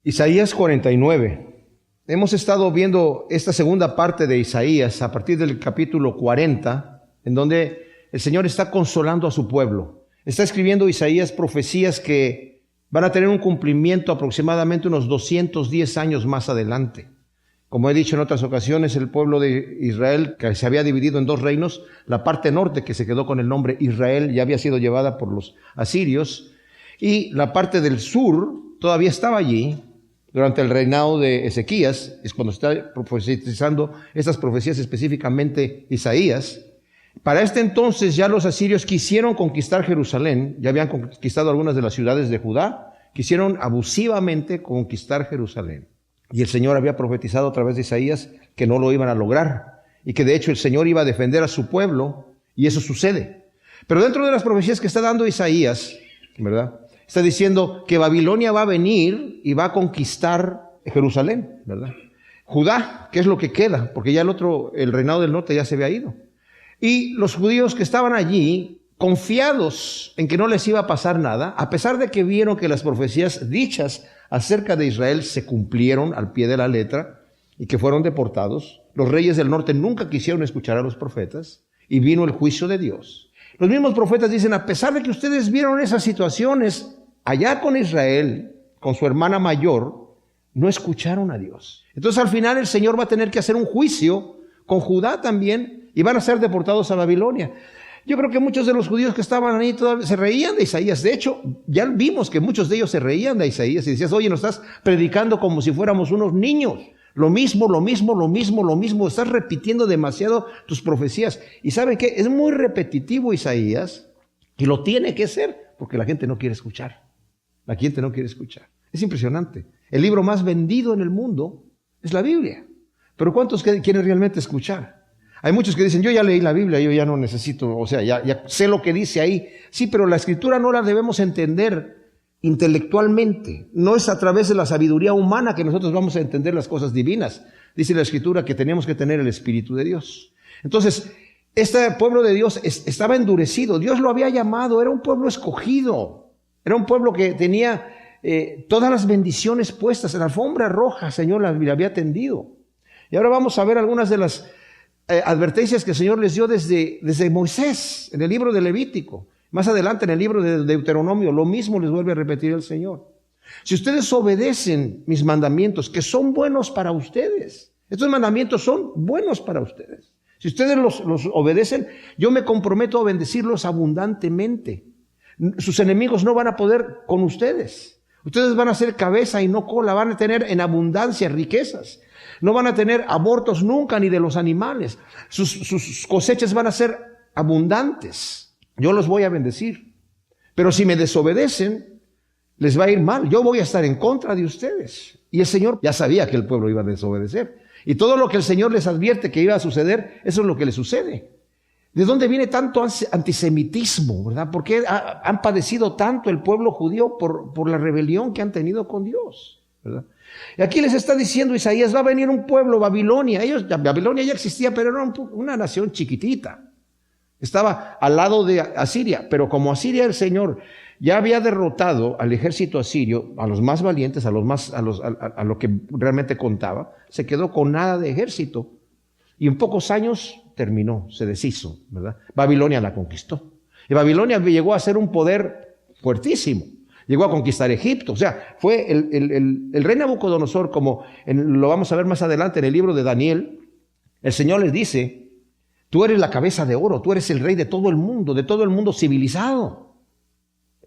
Isaías 49. Hemos estado viendo esta segunda parte de Isaías a partir del capítulo 40, en donde el Señor está consolando a su pueblo. Está escribiendo Isaías profecías que van a tener un cumplimiento aproximadamente unos 210 años más adelante. Como he dicho en otras ocasiones, el pueblo de Israel, que se había dividido en dos reinos, la parte norte, que se quedó con el nombre Israel, ya había sido llevada por los asirios, y la parte del sur todavía estaba allí. Durante el reinado de Ezequías, es cuando está profetizando estas profecías específicamente Isaías. Para este entonces ya los asirios quisieron conquistar Jerusalén, ya habían conquistado algunas de las ciudades de Judá, quisieron abusivamente conquistar Jerusalén. Y el Señor había profetizado a través de Isaías que no lo iban a lograr, y que de hecho el Señor iba a defender a su pueblo, y eso sucede. Pero dentro de las profecías que está dando Isaías, ¿verdad?, está diciendo que Babilonia va a venir y va a conquistar Jerusalén, ¿verdad? Judá, que es lo que queda, porque ya el reinado del norte ya se había ido. Y los judíos que estaban allí, confiados en que no les iba a pasar nada, a pesar de que vieron que las profecías dichas acerca de Israel se cumplieron al pie de la letra y que fueron deportados, los reyes del norte nunca quisieron escuchar a los profetas y vino el juicio de Dios. Los mismos profetas dicen, a pesar de que ustedes vieron esas situaciones allá con Israel, con su hermana mayor, no escucharon a Dios. Entonces al final el Señor va a tener que hacer un juicio con Judá también y van a ser deportados a Babilonia. Yo creo que muchos de los judíos que estaban ahí todavía se reían de Isaías. De hecho, ya vimos que muchos de ellos se reían de Isaías y decías, oye, nos estás predicando como si fuéramos unos niños. Lo mismo. Estás repitiendo demasiado tus profecías. ¿Y saben qué? Es muy repetitivo Isaías y lo tiene que ser porque la gente no quiere escuchar. La gente no quiere escuchar. Es impresionante. El libro más vendido en el mundo es la Biblia. Pero ¿cuántos quieren realmente escuchar? Hay muchos que dicen, yo ya leí la Biblia, yo ya no necesito, o sea, ya sé lo que dice ahí. Sí, pero la Escritura no la debemos entender intelectualmente. No es a través de la sabiduría humana que nosotros vamos a entender las cosas divinas. Dice la Escritura que tenemos que tener el Espíritu de Dios. Entonces, este pueblo de Dios estaba endurecido. Dios lo había llamado, era un pueblo escogido. Era un pueblo que tenía todas las bendiciones puestas. En la alfombra roja, Señor, la había tendido. Y ahora vamos a ver algunas de las advertencias que el Señor les dio desde Moisés, en el libro de Levítico. Más adelante, en el libro de Deuteronomio, lo mismo les vuelve a repetir el Señor. Si ustedes obedecen mis mandamientos, que son buenos para ustedes, estos mandamientos son buenos para ustedes. Si ustedes los obedecen, yo me comprometo a bendecirlos abundantemente. Sus enemigos no van a poder con ustedes. Ustedes van a ser cabeza y no cola, van a tener en abundancia riquezas. No van a tener abortos nunca ni de los animales. Sus cosechas van a ser abundantes. Yo los voy a bendecir. Pero si me desobedecen, les va a ir mal. Yo voy a estar en contra de ustedes. Y el Señor ya sabía que el pueblo iba a desobedecer. Y todo lo que el Señor les advierte que iba a suceder, eso es lo que le sucede. ¿De dónde viene tanto antisemitismo, verdad? ¿Por qué han padecido tanto el pueblo judío por la rebelión que han tenido con Dios, verdad? Y aquí les está diciendo Isaías, va a venir un pueblo, Babilonia. Babilonia ya existía, pero era una nación chiquitita. Estaba al lado de Asiria, pero como Asiria el Señor ya había derrotado al ejército asirio, a los más valientes, a lo que realmente contaba, se quedó con nada de ejército. Y en pocos años terminó, se deshizo, ¿verdad? Babilonia la conquistó. Y Babilonia llegó a ser un poder fuertísimo. Llegó a conquistar Egipto. O sea, fue el rey Nabucodonosor, como lo vamos a ver más adelante en el libro de Daniel. El Señor les dice, tú eres la cabeza de oro, tú eres el rey de todo el mundo civilizado.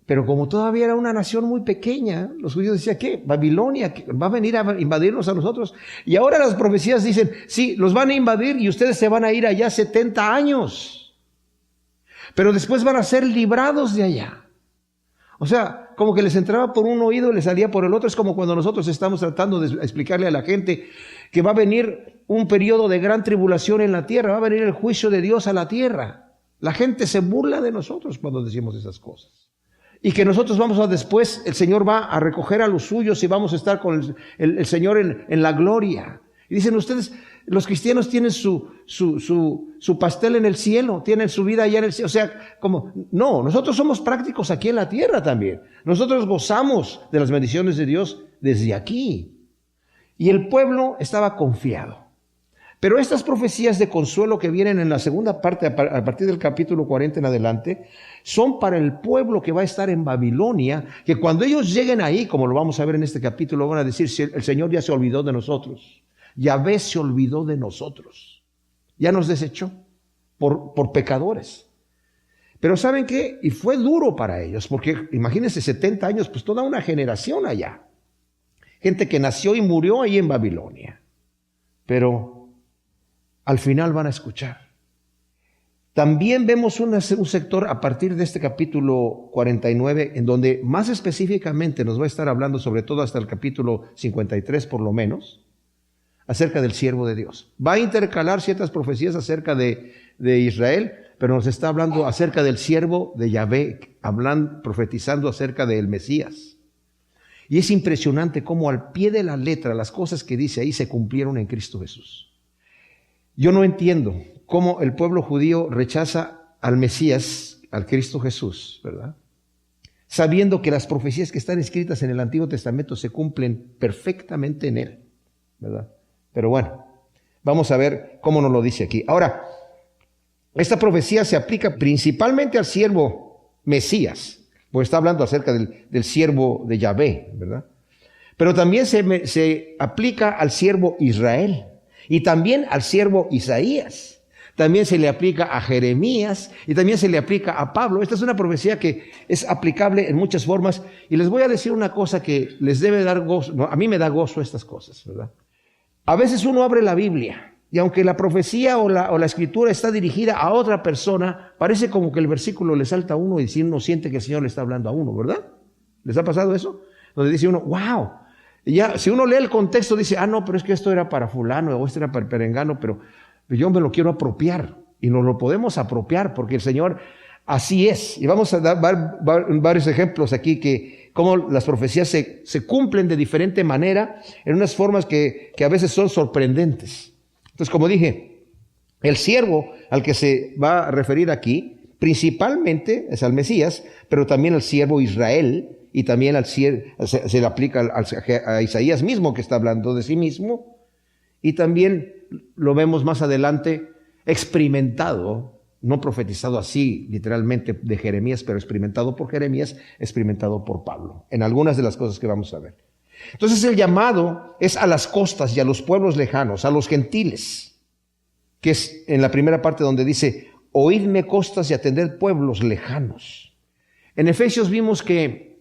Pero como todavía era una nación muy pequeña, los judíos decían, ¿qué? Babilonia va a venir a invadirnos a nosotros. Y ahora las profecías dicen, sí, los van a invadir y ustedes se van a ir allá 70 años. Pero después van a ser librados de allá. O sea, como que les entraba por un oído y les salía por el otro. Es como cuando nosotros estamos tratando de explicarle a la gente que va a venir un periodo de gran tribulación en la tierra, va a venir el juicio de Dios a la tierra. La gente se burla de nosotros cuando decimos esas cosas. Y que nosotros vamos a después, el Señor va a recoger a los suyos y vamos a estar con el Señor en la gloria. Y dicen ustedes, los cristianos tienen su pastel en el cielo, tienen su vida allá en el cielo. O sea, no, nosotros somos prácticos aquí en la tierra también. Nosotros gozamos de las bendiciones de Dios desde aquí. Y el pueblo estaba confiado. Pero estas profecías de consuelo que vienen en la segunda parte, a partir del capítulo 40 en adelante, son para el pueblo que va a estar en Babilonia, que cuando ellos lleguen ahí, como lo vamos a ver en este capítulo, van a decir, el Señor ya se olvidó de nosotros. Yahvé se olvidó de nosotros. Ya nos desechó por pecadores. Pero ¿saben qué? Y fue duro para ellos, porque imagínense 70 años, pues toda una generación allá. Gente que nació y murió ahí en Babilonia. Pero al final van a escuchar. También vemos un sector a partir de este capítulo 49, en donde más específicamente nos va a estar hablando, sobre todo hasta el capítulo 53 por lo menos, acerca del siervo de Dios. Va a intercalar ciertas profecías acerca de Israel, pero nos está hablando acerca del siervo de Yahvé, profetizando acerca del Mesías. Y es impresionante cómo al pie de la letra las cosas que dice ahí se cumplieron en Cristo Jesús. Yo no entiendo cómo el pueblo judío rechaza al Mesías, al Cristo Jesús, ¿verdad? Sabiendo que las profecías que están escritas en el Antiguo Testamento se cumplen perfectamente en él, ¿verdad? Pero bueno, vamos a ver cómo nos lo dice aquí. Ahora, esta profecía se aplica principalmente al siervo Mesías, porque está hablando acerca del siervo de Yahvé, ¿verdad? Pero también se aplica al siervo Israel. Y también al siervo Isaías. También se le aplica a Jeremías y también se le aplica a Pablo. Esta es una profecía que es aplicable en muchas formas. Y les voy a decir una cosa que les debe dar gozo. No, a mí me da gozo estas cosas, ¿verdad? A veces uno abre la Biblia y aunque la profecía o la escritura está dirigida a otra persona, parece como que el versículo le salta a uno y uno siente que el Señor le está hablando a uno, ¿verdad? ¿Les ha pasado eso? Donde dice uno, wow. Y ya, si uno lee el contexto, dice, no, pero es que esto era para fulano o esto era para perengano, pero yo me lo quiero apropiar. Y nos lo podemos apropiar porque el Señor así es. Y vamos a dar varios ejemplos aquí que cómo las profecías se cumplen de diferente manera en unas formas que a veces son sorprendentes. Entonces, como dije, el siervo al que se va a referir aquí, principalmente es al Mesías, pero también al siervo Israel. Y también se le aplica a Isaías mismo, que está hablando de sí mismo. Y también lo vemos más adelante experimentado, no profetizado así literalmente de Jeremías, pero experimentado por Jeremías, experimentado por Pablo, en algunas de las cosas que vamos a ver. Entonces el llamado es a las costas y a los pueblos lejanos, a los gentiles, que es en la primera parte donde dice, oídme costas y atended pueblos lejanos. En Efesios vimos que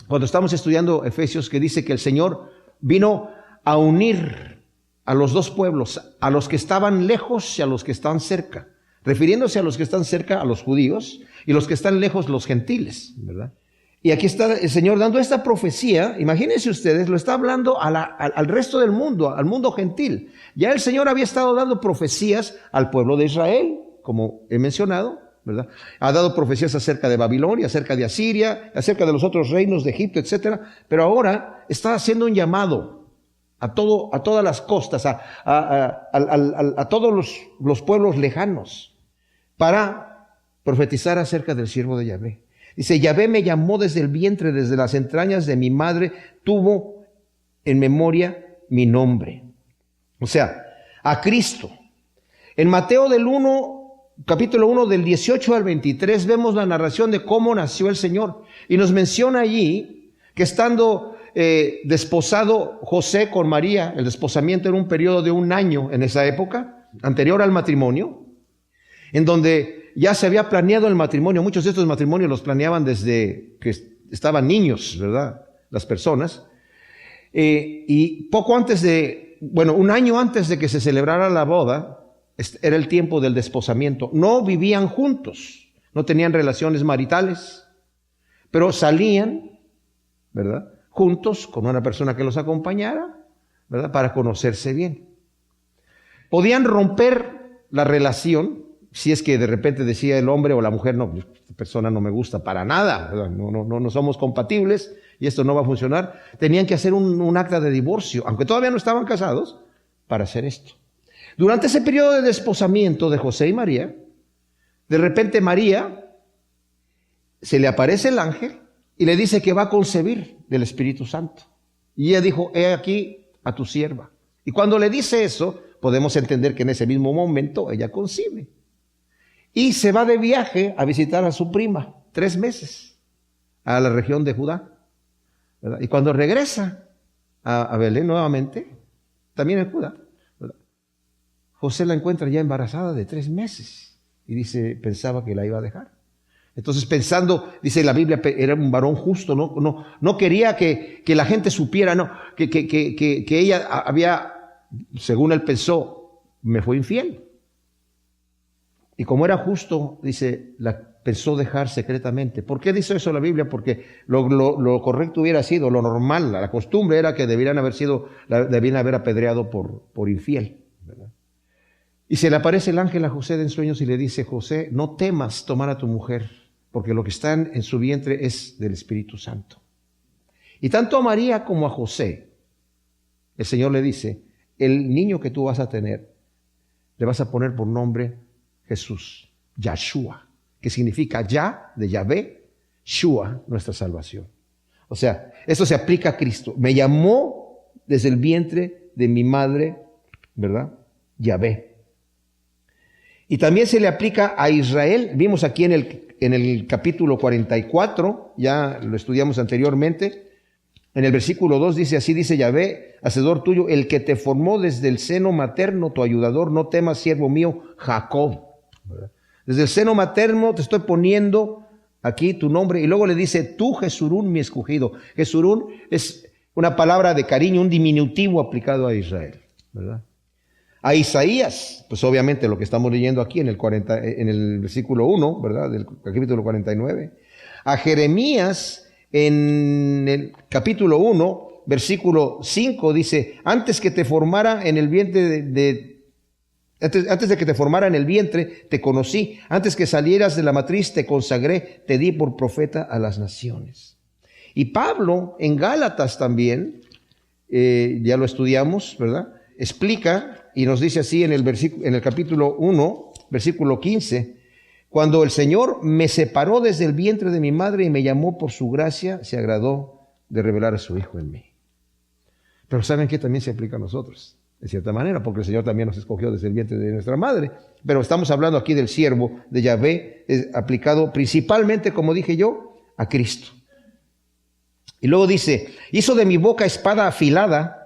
cuando estamos estudiando Efesios, que dice que el Señor vino a unir a los dos pueblos, a los que estaban lejos y a los que están cerca, refiriéndose a los que están cerca, a los judíos, y los que están lejos, los gentiles, ¿verdad? Y aquí está el Señor dando esta profecía, imagínense ustedes, lo está hablando al resto del mundo, al mundo gentil. Ya el Señor había estado dando profecías al pueblo de Israel, como he mencionado, ¿verdad? Ha dado profecías acerca de Babilonia, acerca de Asiria, acerca de los otros reinos de Egipto, etcétera. Pero ahora está haciendo un llamado a todas las costas, a todos los pueblos lejanos, para profetizar acerca del siervo de Yahvé. Dice, Yahvé me llamó desde el vientre, desde las entrañas de mi madre, tuvo en memoria mi nombre. O sea, a Cristo. En Mateo capítulo 1 del 18 al 23 vemos la narración de cómo nació el Señor. Y nos menciona allí que estando desposado José con María, el desposamiento era un periodo de 1 año en esa época, anterior al matrimonio, en donde ya se había planeado el matrimonio. Muchos de estos matrimonios los planeaban desde que estaban niños, ¿verdad? Las personas. Y poco antes 1 año antes de que se celebrara la boda, era el tiempo del desposamiento. No vivían juntos, no tenían relaciones maritales, pero salían, ¿verdad?, juntos con una persona que los acompañara, ¿verdad?, para conocerse bien. Podían romper la relación si es que de repente decía el hombre o la mujer, no, esta persona no me gusta para nada, ¿verdad? No somos compatibles y esto no va a funcionar. Tenían que hacer un acta de divorcio, aunque todavía no estaban casados, para hacer esto. Durante ese periodo de desposamiento de José y María, de repente María se le aparece el ángel y le dice que va a concebir del Espíritu Santo. Y ella dijo, he aquí a tu sierva. Y cuando le dice eso, podemos entender que en ese mismo momento ella concibe. Y se va de viaje a visitar a su prima, 3 meses, a la región de Judá, ¿verdad? Y cuando regresa a Belén nuevamente, también en Judá, ¿verdad? José la encuentra ya embarazada de 3 meses. Y dice, pensaba que la iba a dejar. Entonces pensando, dice la Biblia, era un varón justo, no quería que la gente supiera, no, que ella había, según él pensó, me fue infiel. Y como era justo, dice, la pensó dejar secretamente. ¿Por qué dice eso la Biblia? Porque lo correcto hubiera sido, lo normal, la costumbre era que debían haber apedreado por infiel, ¿verdad? Y se le aparece el ángel a José en sueños y le dice, José, no temas tomar a tu mujer, porque lo que está en su vientre es del Espíritu Santo. Y tanto a María como a José, el Señor le dice, el niño que tú vas a tener, le vas a poner por nombre Jesús, Yahshua, que significa Ya, de Yahvé, Shua, nuestra salvación. O sea, esto se aplica a Cristo. Me llamó desde el vientre de mi madre, ¿verdad? Yahvé. Y también se le aplica a Israel. Vimos aquí en el capítulo 44, ya lo estudiamos anteriormente. En el versículo 2 dice, así dice Yahvé, hacedor tuyo, el que te formó desde el seno materno, tu ayudador, no temas, siervo mío, Jacob. ¿Verdad? Desde el seno materno te estoy poniendo aquí tu nombre. Y luego le dice, tú, Jesurún, mi escogido. Jesurún es una palabra de cariño, un diminutivo aplicado a Israel, ¿verdad? A Isaías, pues obviamente lo que estamos leyendo aquí en el versículo 1, ¿verdad? Del capítulo 49. A Jeremías, en el capítulo 1, versículo 5, dice, antes que te formara en el vientre antes de que te formara en el vientre, te conocí. Antes que salieras de la matriz, te consagré, te di por profeta a las naciones. Y Pablo, en Gálatas también, ya lo estudiamos, ¿verdad? Explica y nos dice así en el capítulo 1, versículo 15, cuando el Señor me separó desde el vientre de mi madre y me llamó por su gracia, se agradó de revelar a su Hijo en mí. Pero ¿saben qué? También se aplica a nosotros, de cierta manera, porque el Señor también nos escogió desde el vientre de nuestra madre. Pero estamos hablando aquí del siervo de Yahvé, aplicado principalmente, como dije yo, a Cristo. Y luego dice, hizo de mi boca espada afilada,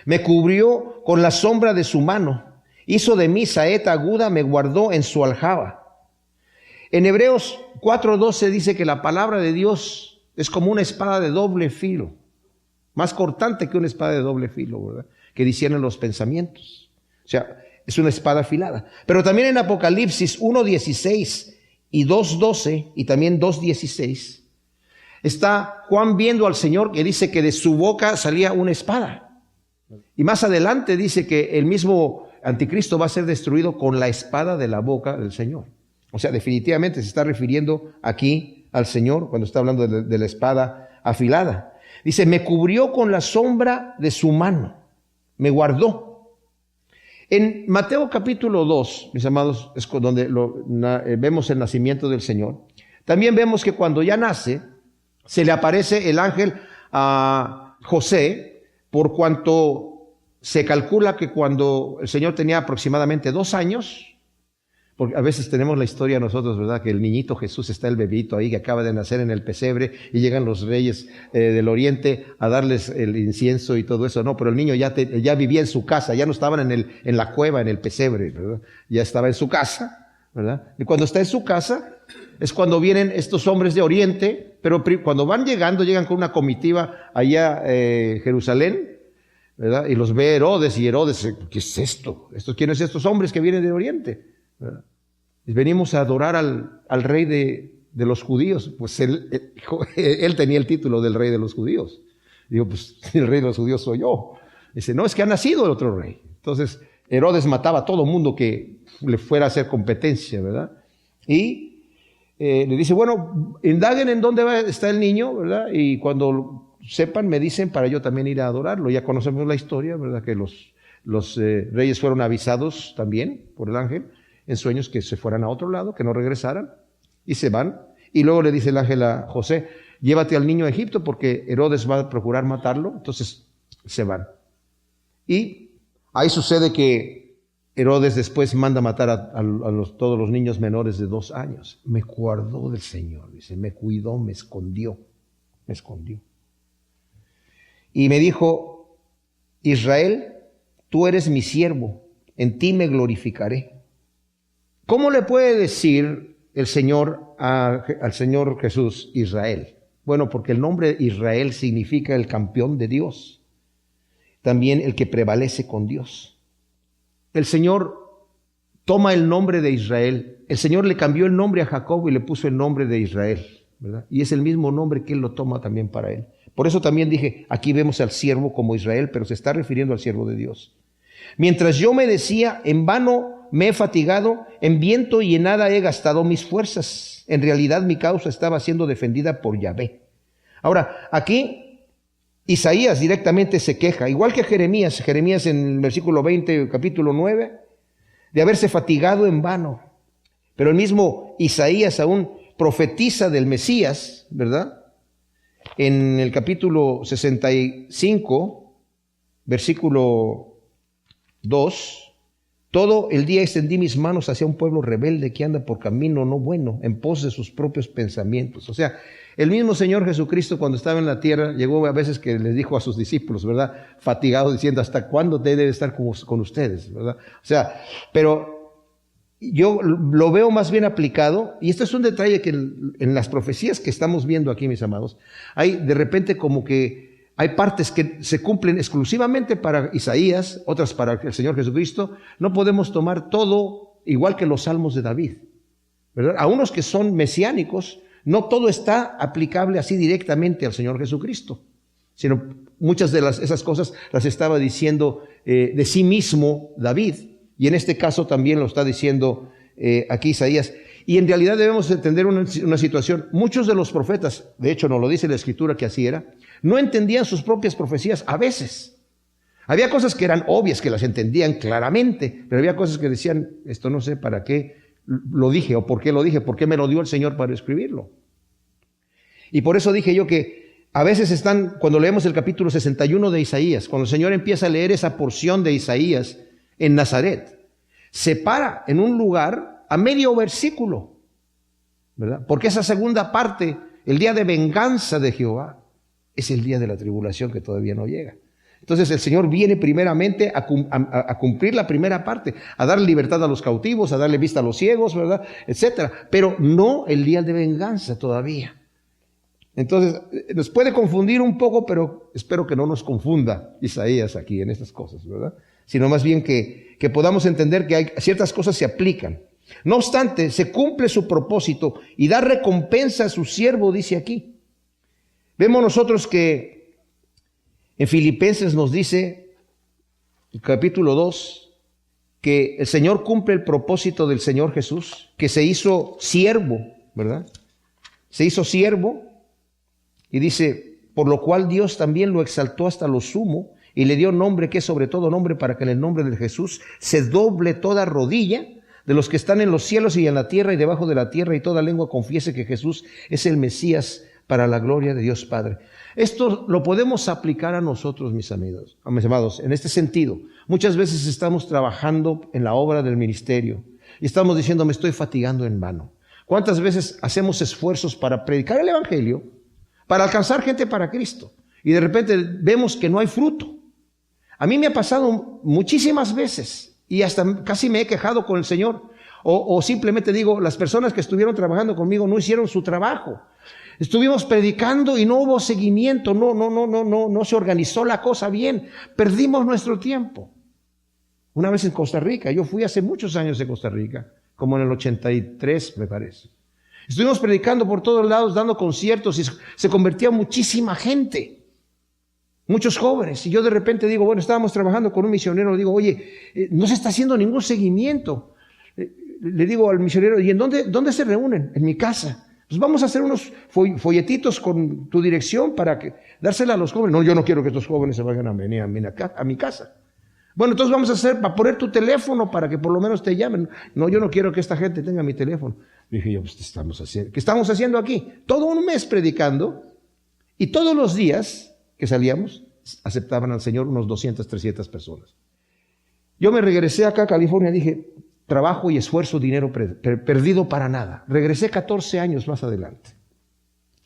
me cubrió con la sombra de su mano, hizo de mí saeta aguda, me guardó en su aljaba. En Hebreos 4:12 dice que la palabra de Dios es como una espada de doble filo, más cortante que una espada de doble filo, ¿verdad? Que discierne los pensamientos. O sea, es una espada afilada. Pero también en Apocalipsis 1:16 y 2:12 y también 2:16 está Juan viendo al Señor que dice que de su boca salía una espada. Y más adelante dice que el mismo anticristo va a ser destruido con la espada de la boca del Señor. O sea, definitivamente se está refiriendo aquí al Señor cuando está hablando de la espada afilada. Dice, me cubrió con la sombra de su mano, me guardó. En Mateo capítulo 2, mis amados, es donde vemos el nacimiento del Señor. También vemos que cuando ya nace, se le aparece el ángel a José, por cuanto se calcula que cuando el Señor tenía aproximadamente 2 años, porque a veces tenemos la historia nosotros, ¿verdad? Que el niñito Jesús está el bebito ahí que acaba de nacer en el pesebre y llegan los reyes del oriente a darles el incienso y todo eso. No, pero el niño ya vivía en su casa, ya no estaban en la cueva, en el pesebre, ¿verdad? Ya estaba en su casa, ¿verdad? Y cuando está en su casa es cuando vienen estos hombres de oriente, pero cuando llegan con una comitiva allá a Jerusalén, ¿verdad? Y los ve Herodes, y Herodes, ¿qué es esto? ¿Quiénes son estos hombres que vienen de oriente? ¿Verdad? Y venimos a adorar al rey de los judíos. Pues él tenía el título del rey de los judíos. Digo, pues el rey de los judíos soy yo. Dice, no, es que ha nacido el otro rey. Entonces Herodes mataba a todo mundo que le fuera a hacer competencia, ¿verdad? Y le dice, bueno, indaguen en dónde está el niño, ¿verdad? Y cuando sepan, me dicen para yo también ir a adorarlo. Ya conocemos la historia, ¿verdad? Que los reyes fueron avisados también por el ángel en sueños que se fueran a otro lado, que no regresaran, y se van. Y luego le dice el ángel a José, llévate al niño a Egipto porque Herodes va a procurar matarlo. Entonces se van. Y ahí sucede que Herodes después manda matar a todos los niños menores de 2 años. Me guardó del Señor, dice, me cuidó, me escondió. Y me dijo, Israel, tú eres mi siervo, en ti me glorificaré. ¿Cómo le puede decir el Señor al Señor Jesús Israel? Bueno, porque el nombre Israel significa el campeón de Dios. También el que prevalece con Dios. El Señor toma el nombre de Israel. El Señor le cambió el nombre a Jacob y le puso el nombre de Israel, ¿verdad? Y es el mismo nombre que Él lo toma también para Él. Por eso también dije, aquí vemos al siervo como Israel, pero se está refiriendo al siervo de Dios. Mientras yo me decía, en vano me he fatigado, en viento y en nada he gastado mis fuerzas. En realidad mi causa estaba siendo defendida por Yahvé. Ahora, aquí Isaías directamente se queja, igual que Jeremías en el versículo 20, capítulo 9, de haberse fatigado en vano. Pero el mismo Isaías aún profetiza del Mesías, ¿verdad? En el capítulo 65, versículo 2, todo el día extendí mis manos hacia un pueblo rebelde que anda por camino no bueno, en pos de sus propios pensamientos. O sea, el mismo Señor Jesucristo cuando estaba en la tierra, llegó a veces que les dijo a sus discípulos, ¿verdad? Fatigado, diciendo, ¿hasta cuándo te debe estar con ustedes? ¿Verdad? O sea, pero yo lo veo más bien aplicado, y esto es un detalle que en las profecías que estamos viendo aquí, mis amados, hay de repente como que hay partes que se cumplen exclusivamente para Isaías, otras para el Señor Jesucristo. No podemos tomar todo igual que los salmos de David, ¿verdad? A unos que son mesiánicos, no todo está aplicable así directamente al Señor Jesucristo, sino muchas de esas cosas las estaba diciendo de sí mismo David, y en este caso también lo está diciendo aquí Isaías. Y en realidad debemos entender una situación. Muchos de los profetas, de hecho nos lo dice la Escritura que así era, no entendían sus propias profecías a veces. Había cosas que eran obvias, que las entendían claramente, pero había cosas que decían, esto no sé para qué lo dije, o por qué lo dije, por qué me lo dio el Señor para escribirlo. Y por eso dije yo que a veces cuando leemos el capítulo 61 de Isaías, cuando el Señor empieza a leer esa porción de Isaías en Nazaret, se para en un lugar a medio versículo, ¿verdad? Porque esa segunda parte, el día de venganza de Jehová, es el día de la tribulación que todavía no llega. Entonces el Señor viene primeramente a cumplir la primera parte, a dar libertad a los cautivos, a darle vista a los ciegos, ¿verdad? Etcétera. Pero no el día de venganza todavía. Entonces nos puede confundir un poco, pero espero que no nos confunda Isaías aquí en estas cosas, ¿verdad? Sino más bien que podamos entender que hay ciertas cosas se aplican. No obstante, se cumple su propósito y da recompensa a su siervo, dice aquí. Vemos nosotros que en Filipenses nos dice, el capítulo 2, que el Señor cumple el propósito del Señor Jesús, que se hizo siervo, ¿verdad? Se hizo siervo y dice, por lo cual Dios también lo exaltó hasta lo sumo y le dio nombre que es sobre todo nombre, para que en el nombre de Jesús se doble toda rodilla de los que están en los cielos y en la tierra y debajo de la tierra, y toda lengua confiese que Jesús es el Mesías, para la gloria de Dios Padre. Esto lo podemos aplicar a nosotros, mis amigos, mis amados, en este sentido. Muchas veces estamos trabajando en la obra del ministerio y estamos diciendo, me estoy fatigando en vano. ¿Cuántas veces hacemos esfuerzos para predicar el Evangelio, para alcanzar gente para Cristo? Y de repente vemos que no hay fruto. A mí me ha pasado muchísimas veces y hasta casi me he quejado con el Señor. O simplemente digo, las personas que estuvieron trabajando conmigo no hicieron su trabajo. Estuvimos predicando y no hubo seguimiento, no se organizó la cosa bien. Perdimos nuestro tiempo. Una vez en Costa Rica, yo fui hace muchos años en Costa Rica, como en el 83 me parece. Estuvimos predicando por todos lados, dando conciertos y se convertía muchísima gente, muchos jóvenes. Y yo de repente digo, bueno, estábamos trabajando con un misionero, digo, oye, no se está haciendo ningún seguimiento. Le digo al misionero, ¿y en dónde se reúnen? En mi casa. Pues vamos a hacer unos folletitos con tu dirección para dársela a los jóvenes. No, yo no quiero que estos jóvenes se vayan a venir a mi casa. Bueno, entonces vamos a poner tu teléfono para que por lo menos te llamen. No, yo no quiero que esta gente tenga mi teléfono. Dije yo, pues ¿qué estamos haciendo aquí? Todo un mes predicando Y todos los días que salíamos, aceptaban al Señor unos 200, 300 personas. Yo me regresé acá a California y dije, trabajo y esfuerzo, dinero perdido para nada. Regresé 14 años más adelante.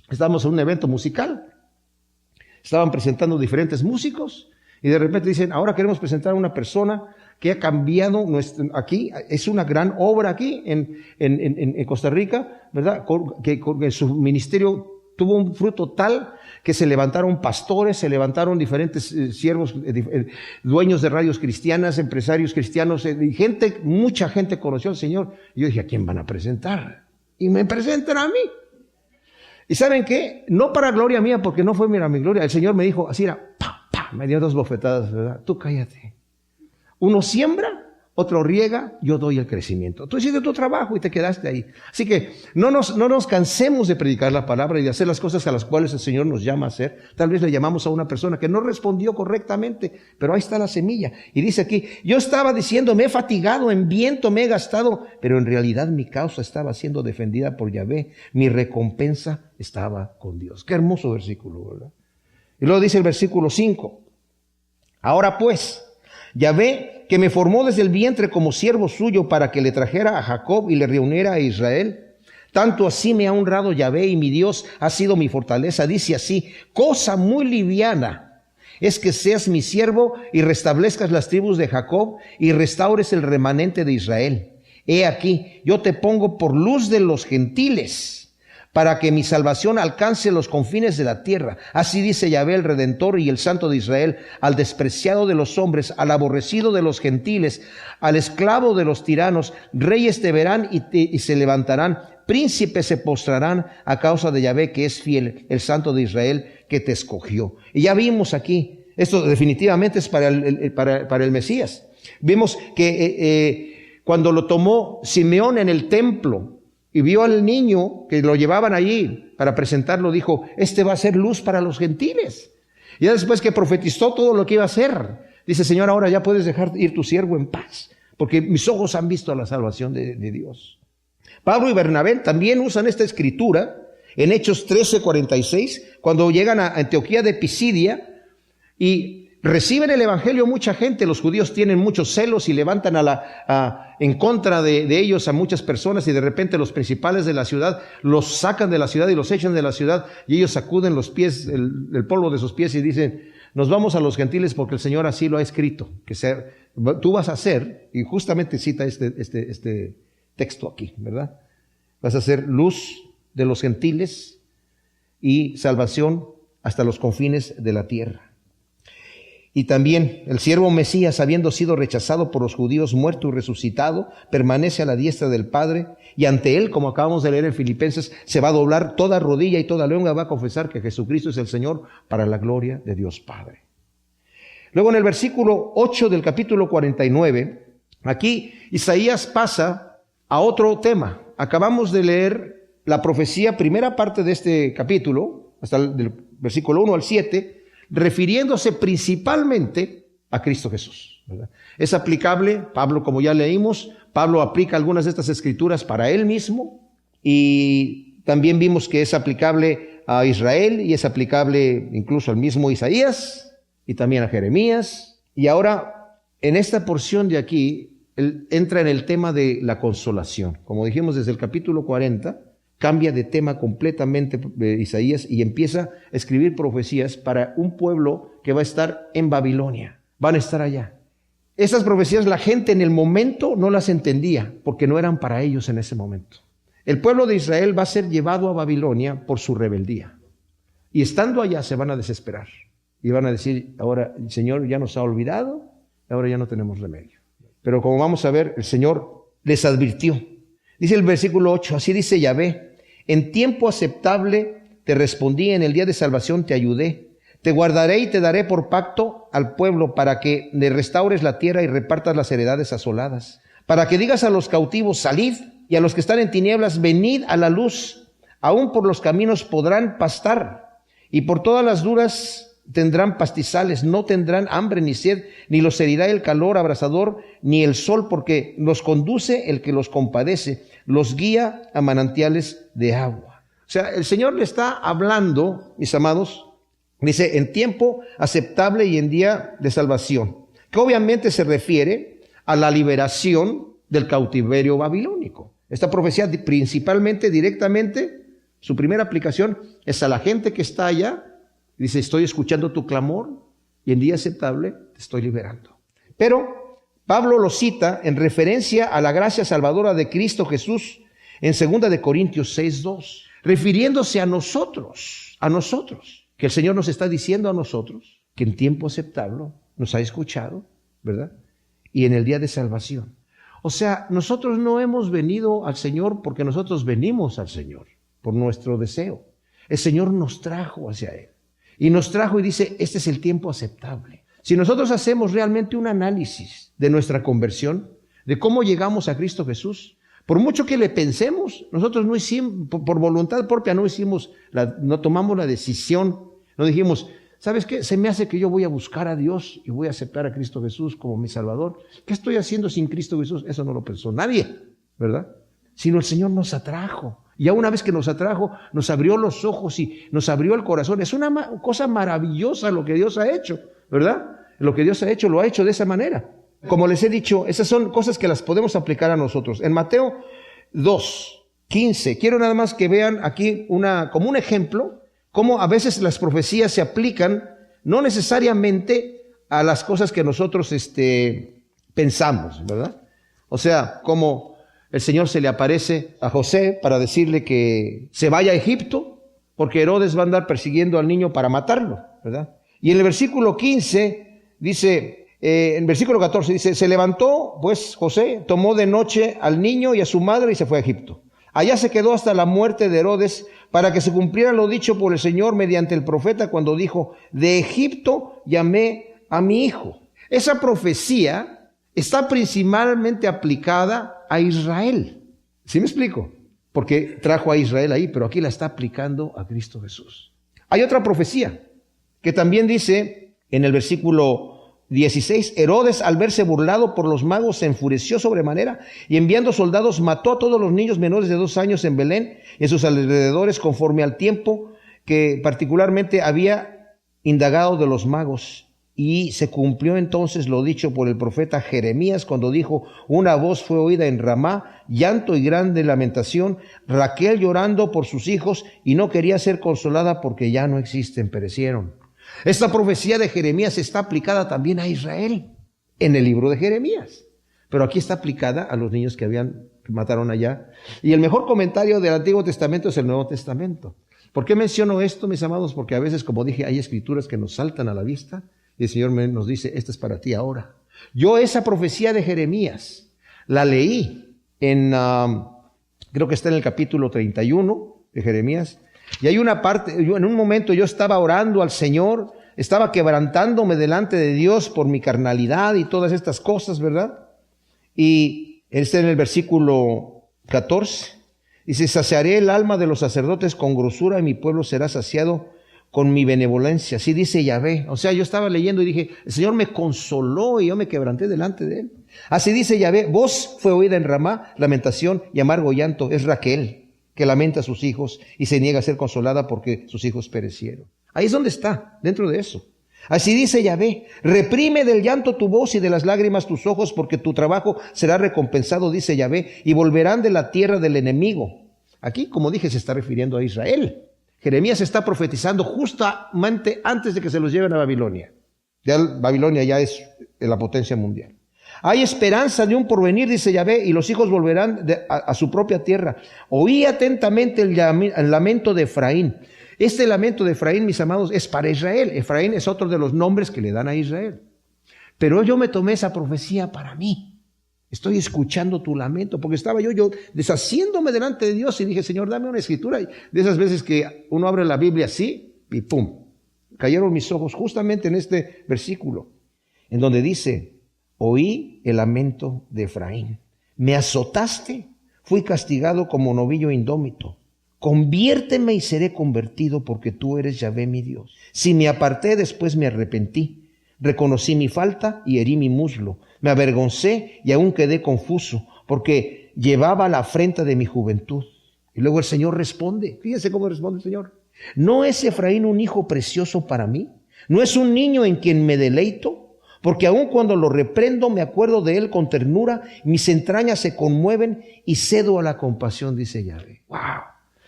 Estábamos en un evento musical, estaban presentando diferentes músicos y de repente dicen, ahora queremos presentar a una persona que ha cambiado aquí, es una gran obra aquí en Costa Rica, ¿verdad? Que su ministerio tuvo un fruto tal que se levantaron pastores, se levantaron diferentes siervos, dueños de radios cristianas, empresarios cristianos, mucha gente conoció al Señor. Y yo dije, ¿a quién van a presentar? Y me presentan a mí. ¿Y saben qué? No para gloria mía, porque no fue mi gloria. El Señor me dijo, así era, me dio 2 bofetadas, ¿verdad? Tú cállate. Uno siembra, otro riega, yo doy el crecimiento. Tú hiciste tu trabajo y te quedaste ahí. Así que no nos cansemos de predicar la palabra y de hacer las cosas a las cuales el Señor nos llama a hacer. Tal vez le llamamos a una persona que no respondió correctamente, pero ahí está la semilla. Y dice aquí, yo estaba diciendo, me he fatigado, en viento me he gastado, pero en realidad mi causa estaba siendo defendida por Yahvé. Mi recompensa estaba con Dios. Qué hermoso versículo, ¿verdad? Y luego dice el versículo 5. Ahora pues, Yahvé, que me formó desde el vientre como siervo suyo para que le trajera a Jacob y le reuniera a Israel, tanto así me ha honrado Yahvé y mi Dios ha sido mi fortaleza. Dice así, cosa muy liviana es que seas mi siervo y restablezcas las tribus de Jacob y restaures el remanente de Israel. He aquí, yo te pongo por luz de los gentiles, para que mi salvación alcance los confines de la tierra. Así dice Yahvé, el Redentor y el Santo de Israel, al despreciado de los hombres, al aborrecido de los gentiles, al esclavo de los tiranos. Reyes te verán y se levantarán, príncipes se postrarán a causa de Yahvé, que es fiel, el Santo de Israel, que te escogió. Y ya vimos aquí, esto definitivamente es para el Mesías. Vimos que cuando lo tomó Simeón en el templo, y vio al niño que lo llevaban allí para presentarlo, dijo, este va a ser luz para los gentiles. Y ya después que profetizó todo lo que iba a hacer, dice, Señor, ahora ya puedes dejar ir tu siervo en paz, porque mis ojos han visto la salvación de Dios. Pablo y Bernabé también usan esta escritura en Hechos 13:46, cuando llegan a Antioquía de Pisidia y reciben el evangelio mucha gente. Los judíos tienen muchos celos y levantan en contra de ellos a muchas personas, y de repente los principales de la ciudad los sacan de la ciudad y los echan de la ciudad, y ellos sacuden los pies, el polvo de sus pies, y dicen, nos vamos a los gentiles porque el Señor así lo ha escrito, que tú vas a ser, y justamente cita este texto aquí, ¿verdad? Vas a ser luz de los gentiles y salvación hasta los confines de la tierra. Y también el siervo Mesías, habiendo sido rechazado por los judíos, muerto y resucitado, permanece a la diestra del Padre, y ante él, como acabamos de leer en Filipenses, se va a doblar toda rodilla y toda lengua va a confesar que Jesucristo es el Señor, para la gloria de Dios Padre. Luego en el versículo 8 del capítulo 49, aquí Isaías pasa a otro tema. Acabamos de leer la profecía, primera parte de este capítulo, hasta el versículo 1 al 7, refiriéndose principalmente a Cristo Jesús, ¿verdad? Es aplicable, Pablo, como ya leímos, Pablo aplica algunas de estas escrituras para él mismo, y también vimos que es aplicable a Israel y es aplicable incluso al mismo Isaías y también a Jeremías. Y ahora, en esta porción de aquí, él entra en el tema de la consolación. Como dijimos, desde el capítulo 40, cambia de tema completamente Isaías y empieza a escribir profecías para un pueblo que va a estar en Babilonia. Van a estar allá. Esas profecías la gente en el momento no las entendía porque no eran para ellos en ese momento. El pueblo de Israel va a ser llevado a Babilonia por su rebeldía. Y estando allá se van a desesperar. Y van a decir, ahora el Señor ya nos ha olvidado, ahora ya no tenemos remedio. Pero como vamos a ver, el Señor les advirtió. Dice el versículo 8, así dice Yahvé, en tiempo aceptable te respondí, en el día de salvación te ayudé. Te guardaré y te daré por pacto al pueblo, para que le restaures la tierra y repartas las heredades asoladas. Para que digas a los cautivos, salid, y a los que están en tinieblas, venid a la luz. Aún por los caminos podrán pastar, y por todas las duras tendrán pastizales, no tendrán hambre ni sed, ni los herirá el calor abrasador, ni el sol, porque los conduce el que los compadece, los guía a manantiales de agua. O sea, el Señor le está hablando, mis amados, Dice, en tiempo aceptable y en día de salvación, que obviamente se refiere a la liberación del cautiverio babilónico. Esta profecía principalmente, directamente, su primera aplicación es a la gente que está allá. Dice, estoy escuchando tu clamor y en día aceptable te estoy liberando. Pero Pablo lo cita en referencia a la gracia salvadora de Cristo Jesús en 2 de Corintios 6:2, refiriéndose a nosotros, que el Señor nos está diciendo a nosotros que en tiempo aceptable nos ha escuchado, ¿verdad? Y en el día de salvación. O sea, nosotros no hemos venido al Señor porque nosotros venimos al Señor, por nuestro deseo. El Señor nos trajo hacia Él. Y nos trajo y dice, este es el tiempo aceptable. Si nosotros hacemos realmente un análisis de nuestra conversión, de cómo llegamos a Cristo Jesús, por mucho que le pensemos, nosotros no hicimos, por voluntad propia no tomamos la decisión, no dijimos, ¿sabes qué? Se me hace que yo voy a buscar a Dios y voy a aceptar a Cristo Jesús como mi Salvador. ¿Qué estoy haciendo sin Cristo Jesús? Eso no lo pensó nadie, ¿verdad? Sino el Señor nos atrajo. Y ya una vez que nos atrajo, nos abrió los ojos y nos abrió el corazón. Es una cosa maravillosa lo que Dios ha hecho, ¿verdad? Lo que Dios ha hecho, lo ha hecho de esa manera. Como les he dicho, esas son cosas que las podemos aplicar a nosotros. En Mateo 2:15, quiero nada más que vean aquí como un ejemplo, cómo a veces las profecías se aplican no necesariamente a las cosas que nosotros pensamos, ¿verdad? O sea, como el Señor se le aparece a José para decirle que se vaya a Egipto, porque Herodes va a andar persiguiendo al niño para matarlo, ¿verdad? Y en el versículo 15 dice, en versículo 14 dice, se levantó pues José, tomó de noche al niño y a su madre y se fue a Egipto. Allá se quedó hasta la muerte de Herodes, para que se cumpliera lo dicho por el Señor mediante el profeta cuando dijo, de Egipto llamé a mi hijo. Esa profecía está principalmente aplicada a Israel. ¿Sí me explico? Porque trajo a Israel ahí, pero aquí la está aplicando a Cristo Jesús. Hay otra profecía que también dice en el versículo 16, Herodes, al verse burlado por los magos, se enfureció sobremanera y enviando soldados mató a todos los niños menores de 2 años en Belén y en sus alrededores, conforme al tiempo que particularmente había indagado de los magos. Y se cumplió entonces lo dicho por el profeta Jeremías cuando dijo, una voz fue oída en Ramá, llanto y grande lamentación, Raquel llorando por sus hijos y no quería ser consolada porque ya no existen, perecieron. Esta profecía de Jeremías está aplicada también a Israel en el libro de Jeremías, pero aquí está aplicada a los niños que mataron allá. Y el mejor comentario del Antiguo Testamento es el Nuevo Testamento. ¿Por qué menciono esto, mis amados? Porque a veces, como dije, hay escrituras que nos saltan a la vista y el Señor nos dice, esta es para ti ahora. Yo esa profecía de Jeremías la leí creo que está en el capítulo 31 de Jeremías. Y hay una parte, en un momento yo estaba orando al Señor, estaba quebrantándome delante de Dios por mi carnalidad y todas estas cosas, ¿verdad? Y está en el versículo 14, dice, saciaré el alma de los sacerdotes con grosura y mi pueblo será saciado con mi benevolencia. Así dice Yahvé. O sea, yo estaba leyendo y dije, el Señor me consoló y yo me quebranté delante de Él. Así dice Yahvé, voz fue oída en Ramá, lamentación y amargo llanto, es Raquel, que lamenta a sus hijos y se niega a ser consolada porque sus hijos perecieron. Ahí es donde está, dentro de eso. Así dice Yahvé, reprime del llanto tu voz y de las lágrimas tus ojos, porque tu trabajo será recompensado, dice Yahvé, y volverán de la tierra del enemigo. Aquí, como dije, se está refiriendo a Israel. Jeremías está profetizando justamente antes de que se los lleven a Babilonia. Ya Babilonia ya es la potencia mundial. Hay esperanza de un porvenir, dice Yahvé, y los hijos volverán a su propia tierra. Oí atentamente el lamento de Efraín. Este lamento de Efraín, mis amados, es para Israel. Efraín es otro de los nombres que le dan a Israel. Pero yo me tomé esa profecía para mí. Estoy escuchando tu lamento, porque estaba yo deshaciéndome delante de Dios y dije, Señor, dame una escritura. Y de esas veces que uno abre la Biblia así y pum, cayeron mis ojos justamente en este versículo, en donde dice, oí el lamento de Efraín. Me azotaste, fui castigado como novillo indómito. Conviérteme y seré convertido, porque tú eres Yahvé mi Dios. Si me aparté, después me arrepentí. Reconocí mi falta y herí mi muslo. Me avergoncé y aún quedé confuso, porque llevaba la afrenta de mi juventud. Y luego el Señor responde. Fíjense cómo responde el Señor. ¿No es Efraín un hijo precioso para mí? ¿No es un niño en quien me deleito? Porque aun cuando lo reprendo, me acuerdo de él con ternura, mis entrañas se conmueven y cedo a la compasión, dice Yahvé. ¡Wow!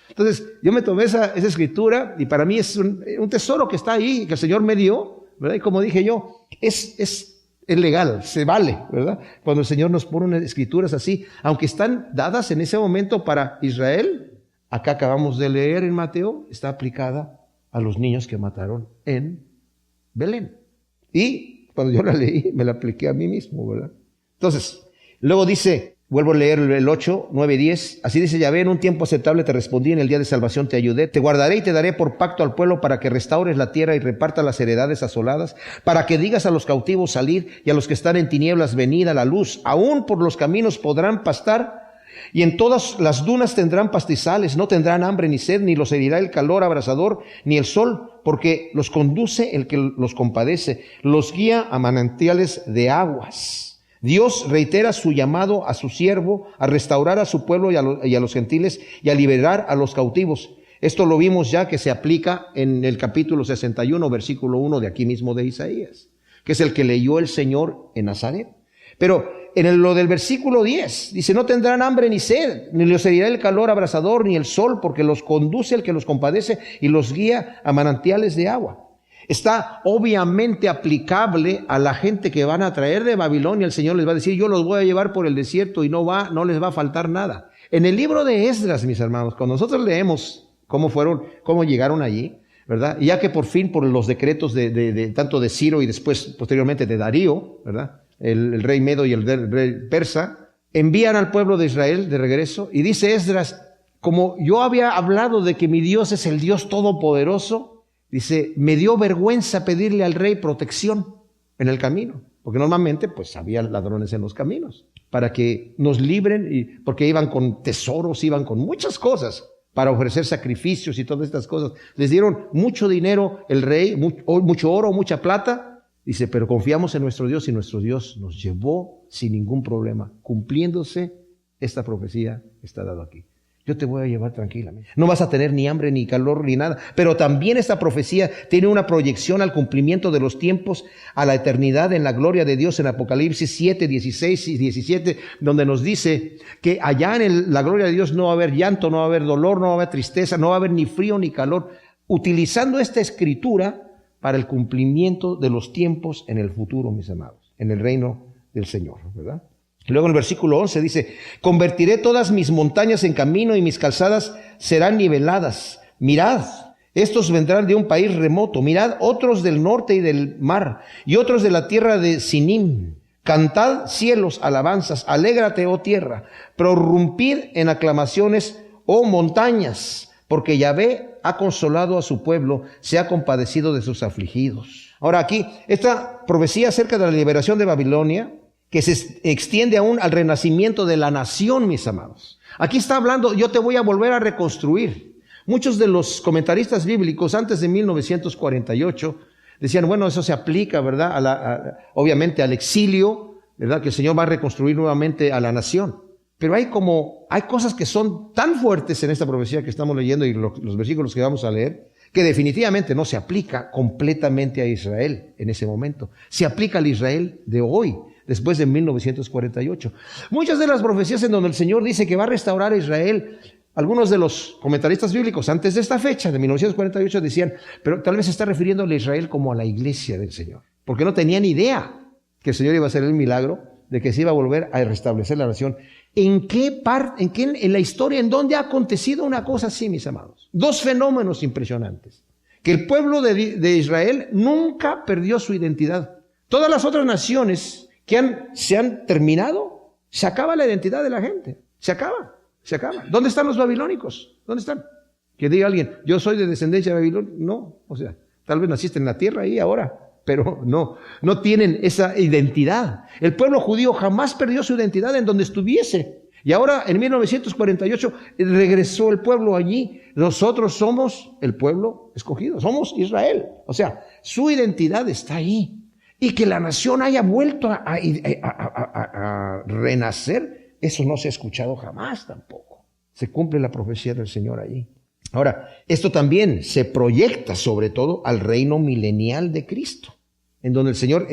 Entonces, yo me tomé esa escritura y para mí es un tesoro que está ahí, que el Señor me dio, ¿verdad? Y como dije yo, es legal, se vale, ¿verdad? Cuando el Señor nos pone unas escrituras así, aunque están dadas en ese momento para Israel, acá acabamos de leer en Mateo, está aplicada a los niños que mataron en Belén. Y cuando yo la leí, me la apliqué a mí mismo, ¿verdad? Entonces, luego dice, vuelvo a leer el 8, 9, 10. Así dice Yahvé: en un tiempo aceptable te respondí, en el día de salvación te ayudé. Te guardaré y te daré por pacto al pueblo para que restaures la tierra y repartas las heredades asoladas, para que digas a los cautivos salid y a los que están en tinieblas venid a la luz. Aún por los caminos podrán pastar y en todas las dunas tendrán pastizales. No tendrán hambre ni sed, ni los herirá el calor abrasador, ni el sol, porque los conduce el que los compadece, los guía a manantiales de aguas. Dios reitera su llamado a su siervo a restaurar a su pueblo y a los gentiles y a liberar a los cautivos. Esto lo vimos ya que se aplica en el capítulo 61, versículo 1 de aquí mismo de Isaías, que es el que leyó el Señor en Nazaret. Pero en lo del versículo 10, dice, no tendrán hambre ni sed, ni les herirá el calor abrasador, ni el sol, porque los conduce el que los compadece y los guía a manantiales de agua. Está obviamente aplicable a la gente que van a traer de Babilonia. El Señor les va a decir, yo los voy a llevar por el desierto y no les va a faltar nada. En el libro de Esdras, mis hermanos, cuando nosotros leemos cómo llegaron allí, ¿verdad? Y ya que por fin, por los decretos de tanto de Ciro y después, posteriormente, de Darío, ¿verdad? El rey Medo y el rey persa, envían al pueblo de Israel de regreso, y dice Esdras, como yo había hablado de que mi Dios es el Dios todopoderoso, dice, me dio vergüenza pedirle al rey protección en el camino, porque normalmente pues había ladrones en los caminos, para que nos libren, porque iban con tesoros, iban con muchas cosas, para ofrecer sacrificios y todas estas cosas. Les dieron mucho dinero el rey, mucho oro, mucha plata. Dice, pero confiamos en nuestro Dios y nuestro Dios nos llevó sin ningún problema, cumpliéndose esta profecía que está dada aquí. Yo te voy a llevar tranquilamente. No vas a tener ni hambre, ni calor, ni nada. Pero también esta profecía tiene una proyección al cumplimiento de los tiempos, a la eternidad en la gloria de Dios en Apocalipsis 7, 16 y 17, donde nos dice que allá en la gloria de Dios no va a haber llanto, no va a haber dolor, no va a haber tristeza, no va a haber ni frío ni calor. Utilizando esta escritura para el cumplimiento de los tiempos en el futuro, mis amados, en el reino del Señor, ¿verdad? Luego en el versículo 11 dice, convertiré todas mis montañas en camino y mis calzadas serán niveladas. Mirad, estos vendrán de un país remoto. Mirad, otros del norte y del mar, y otros de la tierra de Sinim. Cantad, cielos, alabanzas. Alégrate, oh tierra. Prorrumpid en aclamaciones, oh montañas, porque Yahvé ha consolado a su pueblo, se ha compadecido de sus afligidos. Ahora aquí, esta profecía acerca de la liberación de Babilonia, que se extiende aún al renacimiento de la nación, mis amados. Aquí está hablando, yo te voy a volver a reconstruir. Muchos de los comentaristas bíblicos antes de 1948 decían, bueno, eso se aplica, ¿verdad? Obviamente al exilio, ¿verdad? Que el Señor va a reconstruir nuevamente a la nación. Pero hay cosas que son tan fuertes en esta profecía que estamos leyendo y los versículos que vamos a leer, que definitivamente no se aplica completamente a Israel en ese momento. Se aplica al Israel de hoy, después de 1948. Muchas de las profecías en donde el Señor dice que va a restaurar a Israel, algunos de los comentaristas bíblicos antes de esta fecha, de 1948, decían, pero tal vez se está refiriendo a Israel como a la iglesia del Señor, porque no tenían idea que el Señor iba a hacer el milagro de que se iba a volver a restablecer la nación. ¿En la historia, en dónde ha acontecido una cosa así, mis amados? Dos fenómenos impresionantes. Que el pueblo de Israel nunca perdió su identidad. Todas las otras naciones se han terminado, se acaba la identidad de la gente. Se acaba. ¿Dónde están los babilónicos? ¿Dónde están? Que diga alguien, yo soy de descendencia de Babilonia. No, tal vez naciste en la tierra ahí ahora, pero no tienen esa identidad. El pueblo judío jamás perdió su identidad en donde estuviese. Y ahora, en 1948, regresó el pueblo allí. Nosotros somos el pueblo escogido, somos Israel. Su identidad está ahí. Y que la nación haya vuelto a renacer, eso no se ha escuchado jamás tampoco. Se cumple la profecía del Señor allí. Ahora, esto también se proyecta sobre todo al reino milenial de Cristo, en donde el Señor,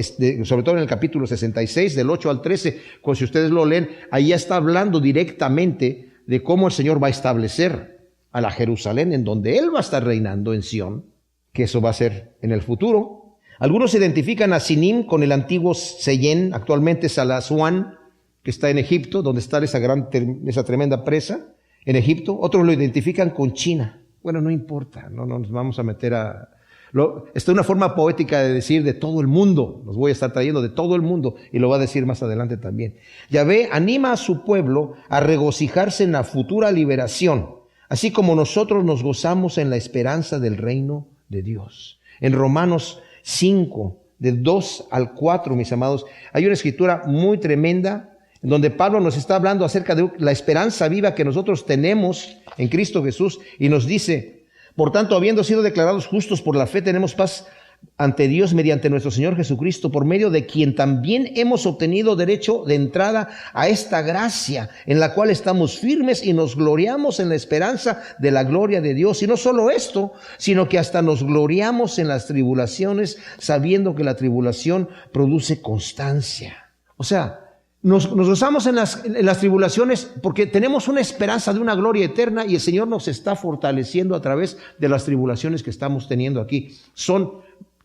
sobre todo en el capítulo 66, del 8 al 13, si ustedes lo leen, ahí ya está hablando directamente de cómo el Señor va a establecer a la Jerusalén, en donde Él va a estar reinando en Sión, que eso va a ser en el futuro. Algunos identifican a Sinim con el antiguo Seyén, actualmente Salazwan, que está en Egipto, donde está esa tremenda presa, en Egipto. Otros lo identifican con China. Bueno, no importa, no nos vamos a meter a... Esta es una forma poética de decir de todo el mundo. Los voy a estar trayendo de todo el mundo y lo va a decir más adelante también. Yahvé anima a su pueblo a regocijarse en la futura liberación, así como nosotros nos gozamos en la esperanza del reino de Dios. En Romanos 5, de 2 al 4, mis amados, hay una escritura muy tremenda en donde Pablo nos está hablando acerca de la esperanza viva que nosotros tenemos en Cristo Jesús y nos dice: por tanto, habiendo sido declarados justos por la fe, tenemos paz ante Dios mediante nuestro Señor Jesucristo, por medio de quien también hemos obtenido derecho de entrada a esta gracia, en la cual estamos firmes y nos gloriamos en la esperanza de la gloria de Dios. Y no solo esto, sino que hasta nos gloriamos en las tribulaciones, sabiendo que la tribulación produce constancia. O sea, nos gozamos en las tribulaciones porque tenemos una esperanza de una gloria eterna y el Señor nos está fortaleciendo a través de las tribulaciones que estamos teniendo aquí. Son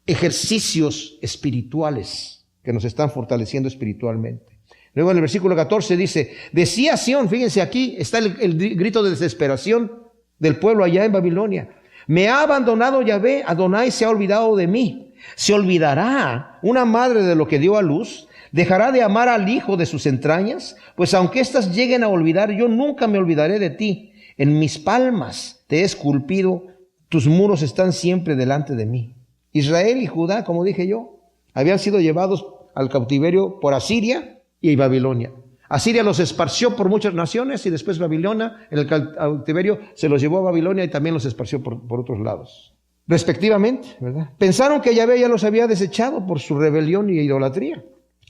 ejercicios espirituales que nos están fortaleciendo espiritualmente. Luego en el versículo 14 dice: decía Sión, fíjense, aquí está el grito de desesperación del pueblo allá en Babilonia: me ha abandonado Yahvé, Adonai se ha olvidado de mí. ¿Se olvidará una madre de lo que dio a luz? ¿Dejará de amar al hijo de sus entrañas? Pues aunque éstas lleguen a olvidar, yo nunca me olvidaré de ti. En mis palmas te he esculpido, tus muros están siempre delante de mí. Israel y Judá, como dije yo, habían sido llevados al cautiverio por Asiria y Babilonia. Asiria los esparció por muchas naciones y después Babilonia, en el cautiverio, se los llevó a Babilonia y también los esparció por otros lados, respectivamente, ¿verdad? Pensaron que Yahvé ya los había desechado por su rebelión y idolatría.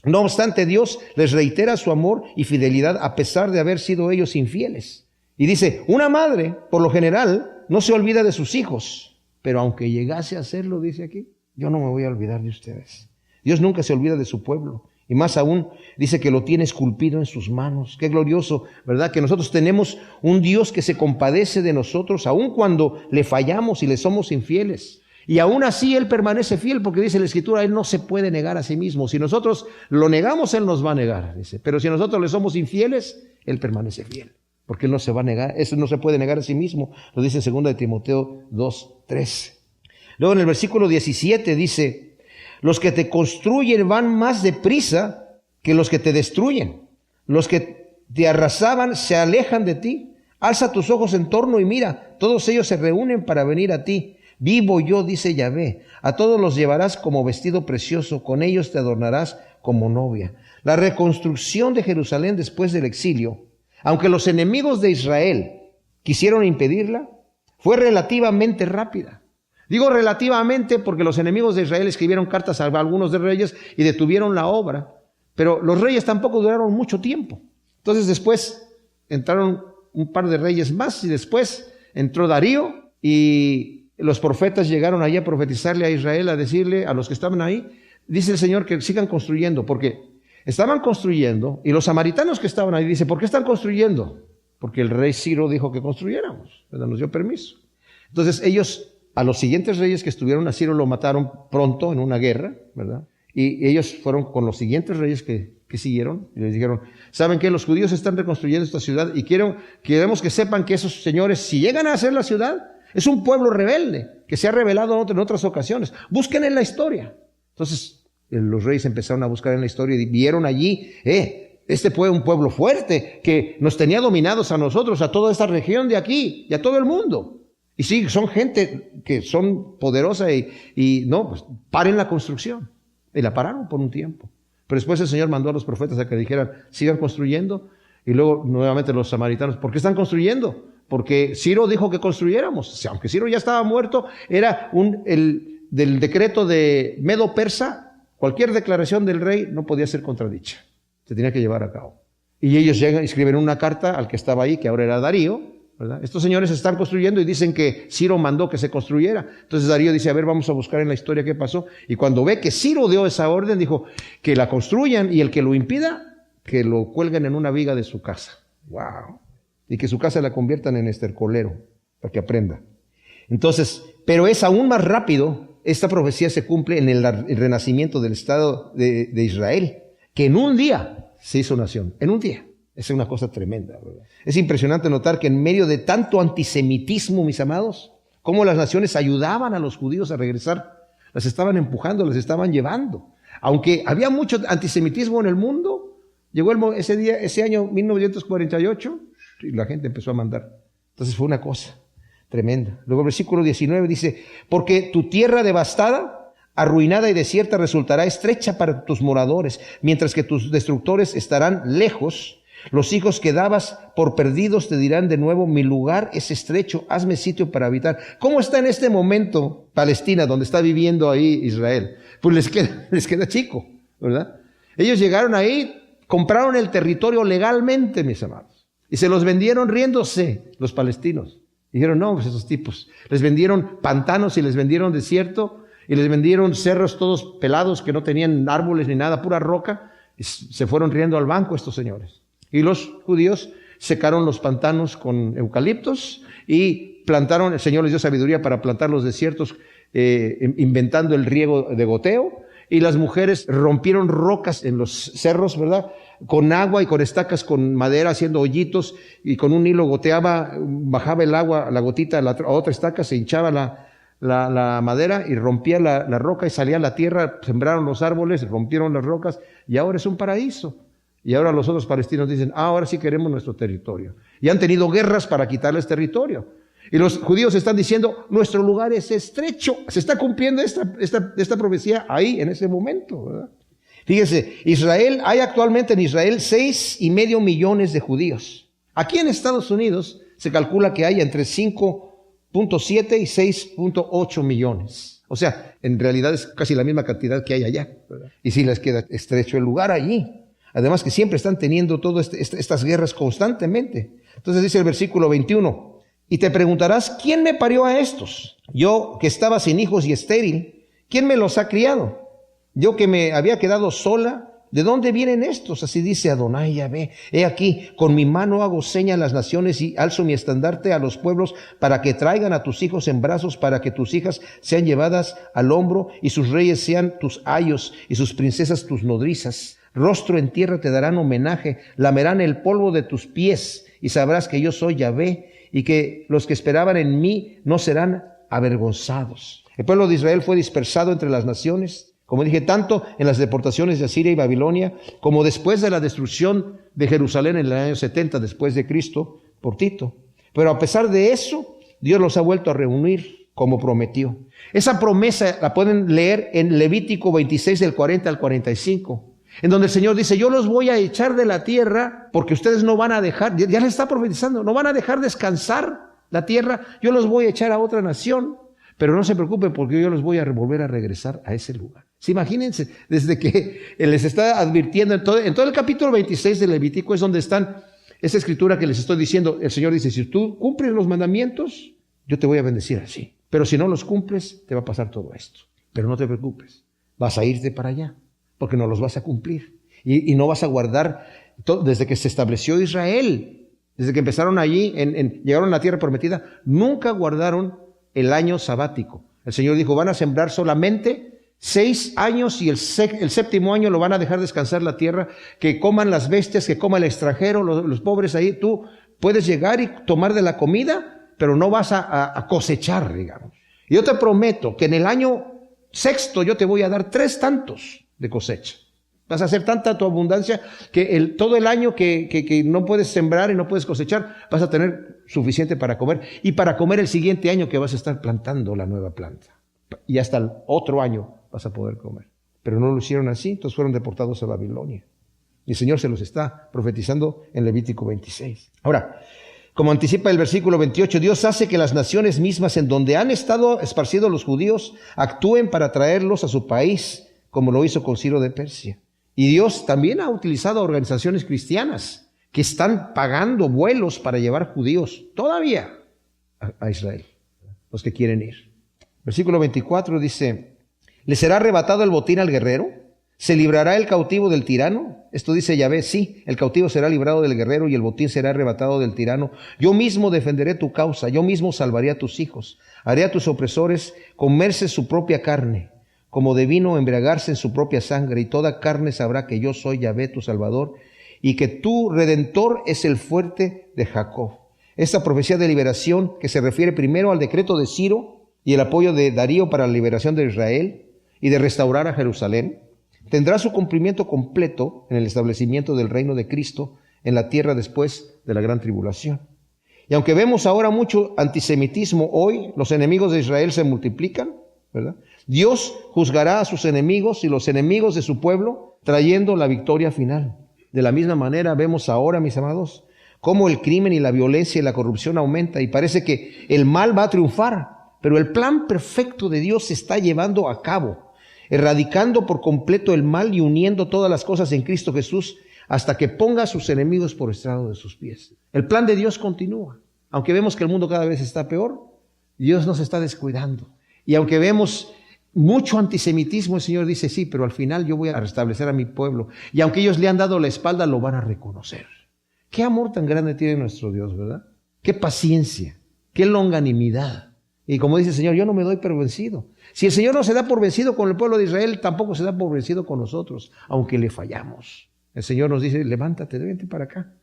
No obstante, Dios les reitera su amor y fidelidad a pesar de haber sido ellos infieles. Y dice: una madre, por lo general, no se olvida de sus hijos, pero aunque llegase a hacerlo, dice aquí, yo no me voy a olvidar de ustedes. Dios nunca se olvida de su pueblo. Y más aún, dice que lo tiene esculpido en sus manos. Qué glorioso, ¿verdad? Que nosotros tenemos un Dios que se compadece de nosotros, aun cuando le fallamos y le somos infieles. Y aún así Él permanece fiel, porque dice la Escritura, Él no se puede negar a sí mismo. Si nosotros lo negamos, Él nos va a negar, dice. Pero si nosotros le somos infieles, Él permanece fiel, porque Él no se va a negar, eso no se puede negar a sí mismo. Lo dice en 2 de Timoteo 2:13. Luego en el versículo 17 dice: los que te construyen van más deprisa que los que te destruyen. Los que te arrasaban se alejan de ti. Alza tus ojos en torno y mira, todos ellos se reúnen para venir a ti. Vivo yo, dice Yahvé, a todos los llevarás como vestido precioso, con ellos te adornarás como novia. La reconstrucción de Jerusalén después del exilio, aunque los enemigos de Israel quisieron impedirla, fue relativamente rápida. Digo relativamente porque los enemigos de Israel escribieron cartas a algunos de reyes y detuvieron la obra, pero los reyes tampoco duraron mucho tiempo. Entonces después entraron un par de reyes más y después entró Darío y los profetas llegaron allí a profetizarle a Israel, a decirle a los que estaban ahí, dice el Señor que sigan construyendo, porque estaban construyendo, y los samaritanos que estaban ahí, dice, ¿por qué están construyendo? Porque el rey Ciro dijo que construyéramos, ¿verdad? Nos dio permiso. Entonces ellos, a los siguientes reyes que estuvieron a Ciro lo mataron pronto en una guerra, ¿verdad? Y ellos fueron con los siguientes reyes que siguieron, y les dijeron, ¿saben qué? Los judíos están reconstruyendo esta ciudad, y queremos que sepan que esos señores, si llegan a hacer la ciudad, es un pueblo rebelde que se ha rebelado en otras ocasiones. Busquen en la historia. Entonces los reyes empezaron a buscar en la historia y vieron allí, este fue un pueblo fuerte que nos tenía dominados a nosotros, a toda esta región de aquí y a todo el mundo. Y sí, son gente que son poderosa y no, pues paren la construcción. Y la pararon por un tiempo. Pero después el Señor mandó a los profetas a que dijeran, sigan construyendo. Y luego nuevamente los samaritanos, ¿por qué están construyendo? Porque Ciro dijo que construyéramos. O sea, aunque Ciro ya estaba muerto, era del decreto de Medo-Persa, cualquier declaración del rey no podía ser contradicha. Se tenía que llevar a cabo. Y ellos llegan y escriben una carta al que estaba ahí, que ahora era Darío, ¿verdad? Estos señores están construyendo y dicen que Ciro mandó que se construyera. Entonces Darío dice, a ver, vamos a buscar en la historia qué pasó. Y cuando ve que Ciro dio esa orden, dijo que la construyan y el que lo impida, que lo cuelguen en una viga de su casa. ¡Wow! Y que su casa la conviertan en estercolero, para que aprenda. Entonces, pero es aún más rápido, esta profecía se cumple en el renacimiento del Estado de Israel, que en un día se hizo nación, en un día. Es una cosa tremenda, ¿verdad? Es impresionante notar que en medio de tanto antisemitismo, mis amados, cómo las naciones ayudaban a los judíos a regresar, las estaban empujando, las estaban llevando. Aunque había mucho antisemitismo en el mundo, llegó ese año 1948 y la gente empezó a mandar. Entonces fue una cosa tremenda. Luego el versículo 19 dice, porque tu tierra devastada, arruinada y desierta resultará estrecha para tus moradores, mientras que tus destructores estarán lejos. Los hijos que dabas por perdidos te dirán de nuevo, mi lugar es estrecho, hazme sitio para habitar. ¿Cómo está en este momento Palestina, donde está viviendo ahí Israel? Pues les queda chico, ¿verdad? Ellos llegaron ahí, compraron el territorio legalmente, mis amados, y se los vendieron riéndose los palestinos. Dijeron, no, pues esos tipos. Les vendieron pantanos y les vendieron desierto y les vendieron cerros todos pelados que no tenían árboles ni nada, pura roca. Y se fueron riendo al banco estos señores. Y los judíos secaron los pantanos con eucaliptos y plantaron, el Señor les dio sabiduría para plantar los desiertos, inventando el riego de goteo. Y las mujeres rompieron rocas en los cerros, ¿verdad? Con agua y con estacas, con madera, haciendo hoyitos, y con un hilo goteaba, bajaba el agua, la gotita a otra estaca, se hinchaba la madera y rompía la roca y salía la tierra, sembraron los árboles, rompieron las rocas y ahora es un paraíso. Y ahora los otros palestinos dicen, ahora sí queremos nuestro territorio. Y han tenido guerras para quitarles territorio. Y los judíos están diciendo, nuestro lugar es estrecho. Se está cumpliendo esta profecía ahí, en ese momento, ¿verdad? Fíjese, hay actualmente en Israel 6,5 millones de judíos. Aquí en Estados Unidos se calcula que hay entre 5.7 y 6.8 millones. O sea, en realidad es casi la misma cantidad que hay allá, ¿verdad? Y sí les queda estrecho el lugar allí. Además que siempre están teniendo todas estas guerras constantemente. Entonces dice el versículo 21, y te preguntarás, ¿quién me parió a estos? Yo que estaba sin hijos y estéril, ¿quién me los ha criado? Yo que me había quedado sola, ¿de dónde vienen estos? Así dice Adonai Yahvé. He aquí, con mi mano hago seña a las naciones y alzo mi estandarte a los pueblos para que traigan a tus hijos en brazos, para que tus hijas sean llevadas al hombro y sus reyes sean tus ayos y sus princesas tus nodrizas. Rostro en tierra te darán homenaje, lamerán el polvo de tus pies y sabrás que yo soy Yahvé y que los que esperaban en mí no serán avergonzados. El pueblo de Israel fue dispersado entre las naciones, como dije, tanto en las deportaciones de Asiria y Babilonia, como después de la destrucción de Jerusalén en el año 70 después de Cristo por Tito. Pero a pesar de eso, Dios los ha vuelto a reunir como prometió. Esa promesa la pueden leer en Levítico 26 del 40 al 45. En donde el Señor dice, yo los voy a echar de la tierra porque ustedes no van a dejar, ya les está profetizando, no van a dejar descansar la tierra, yo los voy a echar a otra nación, pero no se preocupen porque yo los voy a volver a regresar a ese lugar. Sí, imagínense, desde que les está advirtiendo en todo el capítulo 26 de Levítico es donde están esa escritura que les estoy diciendo. El Señor dice, si tú cumples los mandamientos, yo te voy a bendecir así, pero si no los cumples, te va a pasar todo esto. Pero no te preocupes, vas a irte para allá, porque no los vas a cumplir. Y no vas a guardar, desde que se estableció Israel, desde que empezaron allí, llegaron a la tierra prometida, nunca guardaron el año sabático. El Señor dijo, van a sembrar solamente 6 años y el 7º año lo van a dejar descansar la tierra, que coman las bestias, que coma el extranjero, los pobres ahí. Tú puedes llegar y tomar de la comida, pero no vas a cosechar, digamos. Y yo te prometo que en el año 6º yo te voy a dar 3 tantos de cosecha. Vas a hacer tanta tu abundancia que todo el año que no puedes sembrar y no puedes cosechar, vas a tener suficiente para comer. Y para comer el siguiente año que vas a estar plantando la nueva planta. Y hasta el otro año vas a poder comer. Pero no lo hicieron así, entonces fueron deportados a Babilonia. Y el Señor se los está profetizando en Levítico 26. Ahora, como anticipa el versículo 28, Dios hace que las naciones mismas en donde han estado esparcidos los judíos actúen para traerlos a su país, como lo hizo con Ciro de Persia. Y Dios también ha utilizado a organizaciones cristianas que están pagando vuelos para llevar judíos todavía a Israel, los que quieren ir. Versículo 24 dice, ¿le será arrebatado el botín al guerrero? ¿Se librará el cautivo del tirano? Esto dice Yahvé, sí, el cautivo será librado del guerrero y el botín será arrebatado del tirano. Yo mismo defenderé tu causa, yo mismo salvaré a tus hijos. Haré a tus opresores comerse su propia carne, como de vino embriagarse en su propia sangre, y toda carne sabrá que yo soy Yahvé tu Salvador, y que tu Redentor es el fuerte de Jacob. Esta profecía de liberación, que se refiere primero al decreto de Ciro y el apoyo de Darío para la liberación de Israel y de restaurar a Jerusalén, tendrá su cumplimiento completo en el establecimiento del reino de Cristo en la tierra después de la gran tribulación. Y aunque vemos ahora mucho antisemitismo hoy, los enemigos de Israel se multiplican, ¿verdad? Dios juzgará a sus enemigos y los enemigos de su pueblo, trayendo la victoria final. De la misma manera vemos ahora, mis amados, cómo el crimen y la violencia y la corrupción aumenta y parece que el mal va a triunfar, pero el plan perfecto de Dios se está llevando a cabo, erradicando por completo el mal y uniendo todas las cosas en Cristo Jesús hasta que ponga a sus enemigos por estrado de sus pies. El plan de Dios continúa. Aunque vemos que el mundo cada vez está peor, Dios nos está descuidando. Y aunque vemos mucho antisemitismo, el Señor dice, sí, pero al final yo voy a restablecer a mi pueblo. Y aunque ellos le han dado la espalda, lo van a reconocer. Qué amor tan grande tiene nuestro Dios, ¿verdad? Qué paciencia, qué longanimidad. Y como dice el Señor, yo no me doy por vencido. Si el Señor no se da por vencido con el pueblo de Israel, tampoco se da por vencido con nosotros, aunque le fallamos. El Señor nos dice, levántate, vente para acá.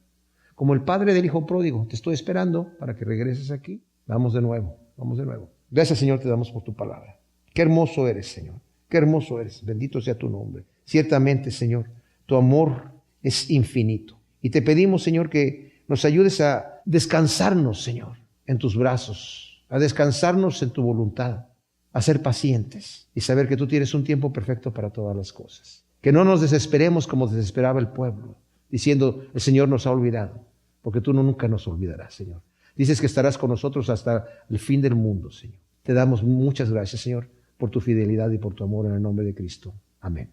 Como el padre del hijo pródigo, te estoy esperando para que regreses aquí. Vamos de nuevo, vamos de nuevo. Gracias, Señor, te damos por tu palabra. Qué hermoso eres, Señor. Qué hermoso eres. Bendito sea tu nombre. Ciertamente, Señor, tu amor es infinito. Y te pedimos, Señor, que nos ayudes a descansarnos, Señor, en tus brazos, a descansarnos en tu voluntad, a ser pacientes y saber que tú tienes un tiempo perfecto para todas las cosas. Que no nos desesperemos como desesperaba el pueblo, diciendo, el Señor nos ha olvidado, porque tú nunca nos olvidarás, Señor. Dices que estarás con nosotros hasta el fin del mundo, Señor. Te damos muchas gracias, Señor, por tu fidelidad y por tu amor en el nombre de Cristo. Amén.